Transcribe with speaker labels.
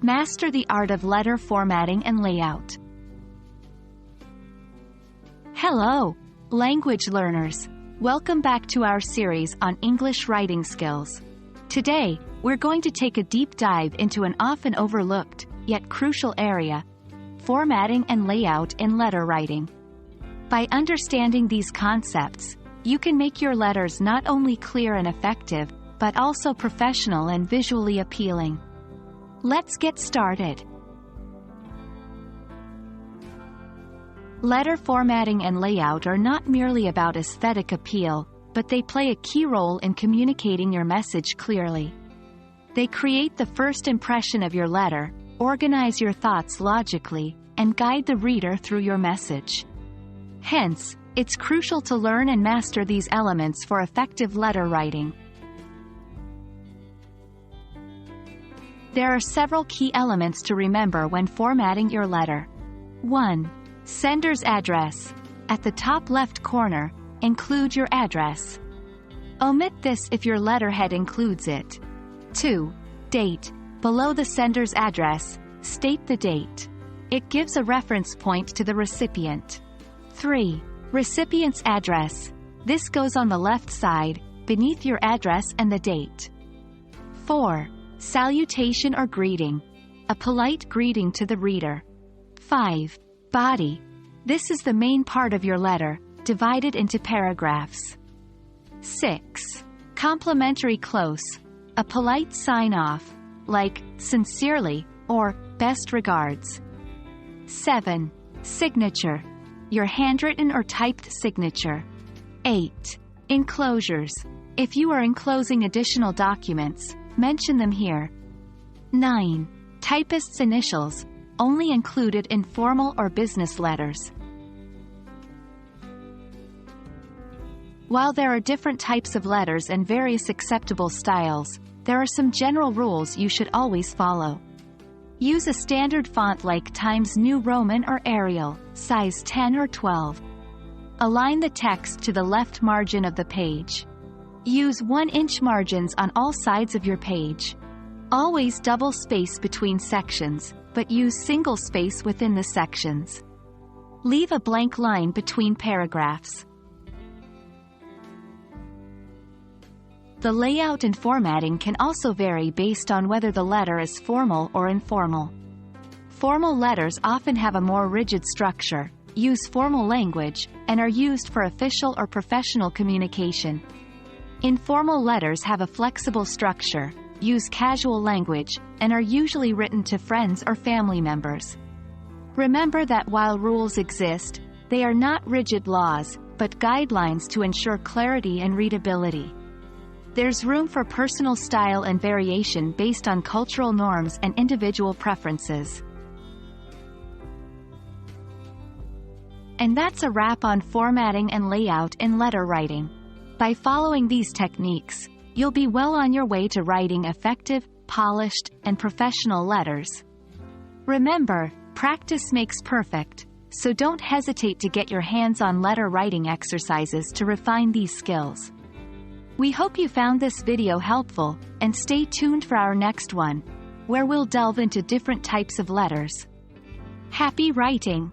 Speaker 1: Master the art of letter formatting and layout. Hello, language learners. Welcome back to our series on English writing skills. Today, we're going to take a deep dive into an often overlooked, yet crucial area: formatting and layout in letter writing. By understanding these concepts, you can make your letters not only clear and effective, but also professional and visually appealing. Let's get started. Letter formatting and layout are not merely about aesthetic appeal, but they play a key role in communicating your message clearly. They create the first impression of your letter, organize your thoughts logically, and guide the reader through your message. Hence, it's crucial to learn and master these elements for effective letter writing. There are several key elements to remember when formatting your letter. 1. Sender's address. At the top left corner, include your address. Omit this if your letterhead includes it. 2. Date. Below the sender's address, state the date. It gives a reference point to the recipient. 3. Recipient's address. This goes on the left side, beneath your address and the date. 4. Salutation or greeting. A polite greeting to the reader. 5. Body. This is the main part of your letter, divided into paragraphs. 6. Complimentary close. A polite sign-off, like, sincerely, or, best regards. 7. Signature. Your handwritten or typed signature. 8. Enclosures. If you are enclosing additional documents, mention them here. 9. Typist's initials, only included in formal or business letters. While there are different types of letters and various acceptable styles, there are some general rules you should always follow. Use a standard font like Times New Roman or Arial, size 10 or 12. Align the text to the left margin of the page. Use 1-inch margins on all sides of your page. Always double space between sections, but use single space within the sections. Leave a blank line between paragraphs. The layout and formatting can also vary based on whether the letter is formal or informal. Formal letters often have a more rigid structure, use formal language, and are used for official or professional communication. Informal letters have a flexible structure, use casual language, and are usually written to friends or family members. Remember that while rules exist, they are not rigid laws, but guidelines to ensure clarity and readability. There's room for personal style and variation based on cultural norms and individual preferences. And that's a wrap on formatting and layout in letter writing. By following these techniques, you'll be well on your way to writing effective, polished, and professional letters. Remember, practice makes perfect, so don't hesitate to get your hands on letter writing exercises to refine these skills. We hope you found this video helpful, and stay tuned for our next one, where we'll delve into different types of letters. Happy writing!